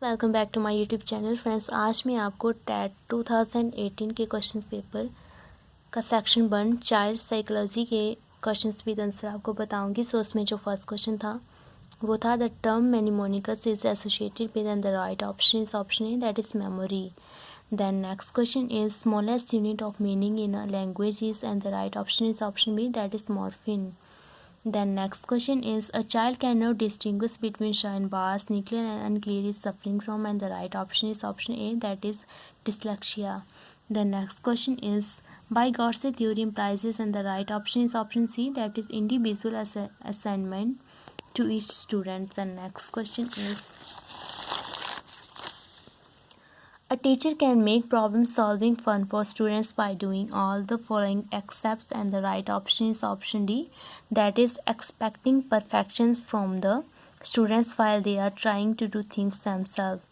Welcome back to my YouTube channel. Friends, आज मैं आपको टेट 2018 के क्वेश्चन पेपर का सेक्शन 1 चाइल्ड साइकोलॉजी के क्वेश्चंस विद आंसर आपको बताऊंगी। सो उसमें जो फर्स्ट क्वेश्चन था वो था the term mnemonics is associated with and the right option is option A, that is memory. Then next question is smallest unit of meaning in a language is and the right option is option B, that is morpheme. Then next question is a child cannot distinguish between shine bars, nuclear and unclear is suffering from, and the right option is option A, that is dyslexia. The next question is by Gauss theorem prices, and the right option is option C, that is individual assignment to each student. The next question is a teacher can make problem solving fun for students by doing all the following excepts, and the right option is option D, that is expecting perfection from the students while they are trying to do things themselves.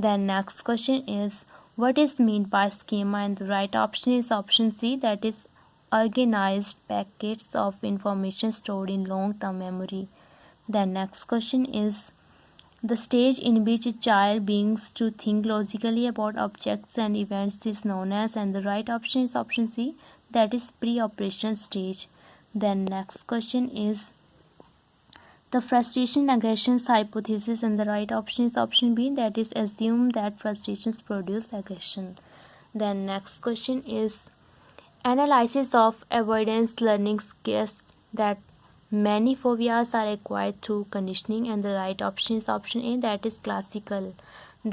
Then next question is what is meant by schema, and the right option is option C, that is organized packets of information stored in long-term memory. The next question is the stage in which a child begins to think logically about objects and events is known as, and the right option is option C, that is pre-operation stage. Then next question is the frustration aggressions hypothesis, and the right option is option B, that is assume that frustrations produce aggression. Then next question is analysis of avoidance learning suggests that many phobias are acquired through conditioning, and the right option is option A, that is classical.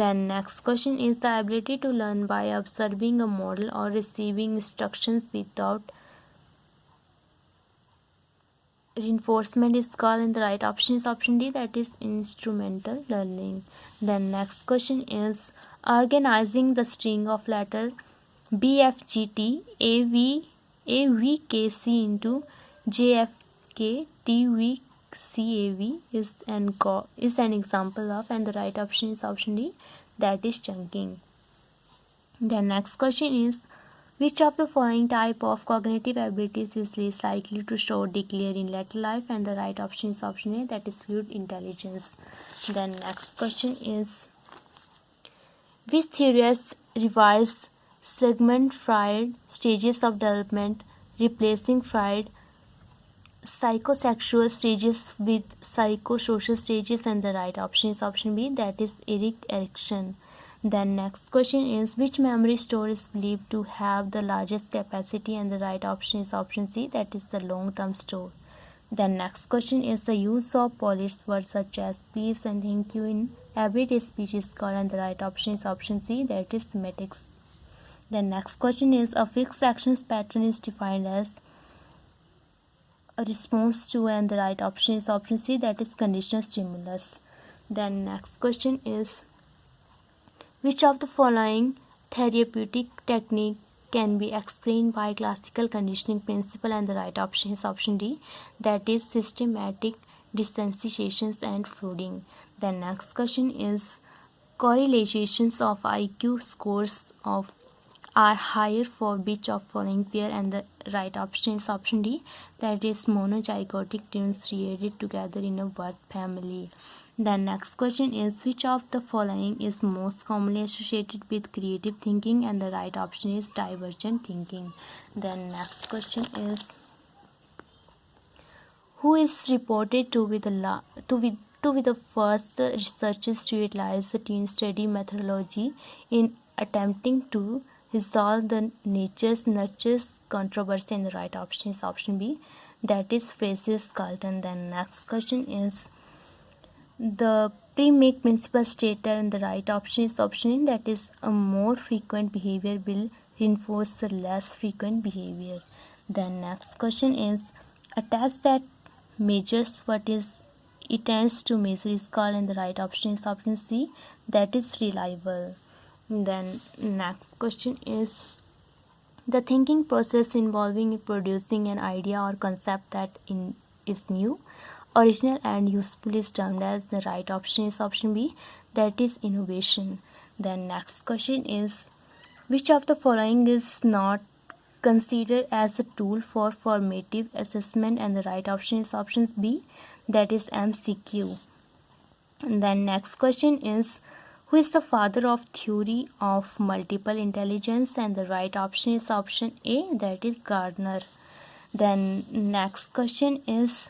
Then next question is the ability to learn by observing a model or receiving instructions without reinforcement is called, and the right option is option D, that is instrumental learning. Then next question is organizing the string of letter BFGT AVKC into JFK TVCAV is an example of, and the right option is option D, that is chunking. The next question is which of the following type of cognitive abilities is least likely to show declare in later life, and the right option is option A, that is fluid intelligence. Then next question is which theorists revise Sigmund Freud stages of development, replacing Freud psychosexual stages with psychosocial stages, and the right option is option B, that is Erik Erikson. Then next question is which memory store is believed to have the largest capacity, and the right option is option C, that is the long-term store. Then next question is the use of polished words such as please and thank you in everyday speech is called, and the right option is option C, that is semantics. The next question is a fixed actions pattern is defined as a response to, and the right option is option C, that is conditional stimulus. Then next question is which of the following therapeutic technique can be explained by classical conditioning principle, and the right option is option D, that is systematic desensitizations and flooding. The next question is correlations of IQ scores of are higher for which of following pair, and the right option is option D, that is monozygotic twins reared together in a birth family. The next question is which of the following is most commonly associated with creative thinking, and the right option is divergent thinking. Then next question is who is reported to be the first researchers to utilize the teen study methodology in attempting to resolve the nature's nurtures controversy, and the right option is option B, that is Francis Galton. Then next question is the pre-make principle stated, and the right option is option A, that is a more frequent behavior will reinforce the less frequent behavior. Then next question is a test that measures what is it tends to measure is called, and the right option is option C, that is reliable. Then next question is the thinking process involving producing an idea or concept that is new, original and useful is termed as, the right option is option B, that is innovation. Then next question is which of the following is not considered as a tool for formative assessment, and the right option is option B, that is MCQ. And then next question is Who is the father of theory of multiple intelligence? And the right option is option A, that is Gardner. Then next question is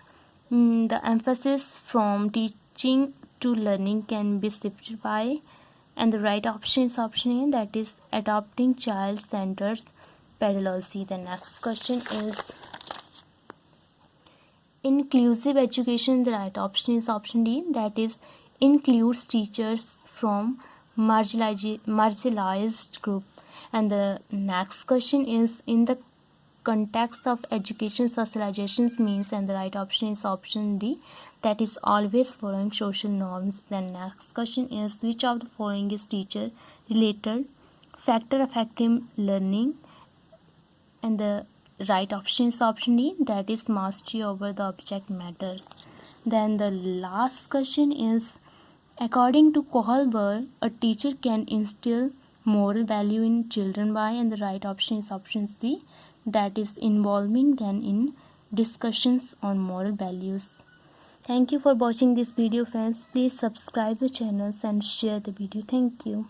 the emphasis from teaching to learning can be shifted by, and the right option is option A, that is adopting child-centered pedagogy. The next question is inclusive education. The right option is option D, that is includes teachers from marginalized group. And the next question is in the context of education socializations means, and the right option is option D, that is always following social norms. Then next question is which of the following is teacher related factor affecting learning, and the right option is option D, that is mastery over the object matters. Then the last question is according to Kohlberg, a teacher can instill moral value in children by, and the right option is option C, that is involving them in discussions on moral values. Thank you for watching this video, friends. Please subscribe the channel and share the video. Thank you.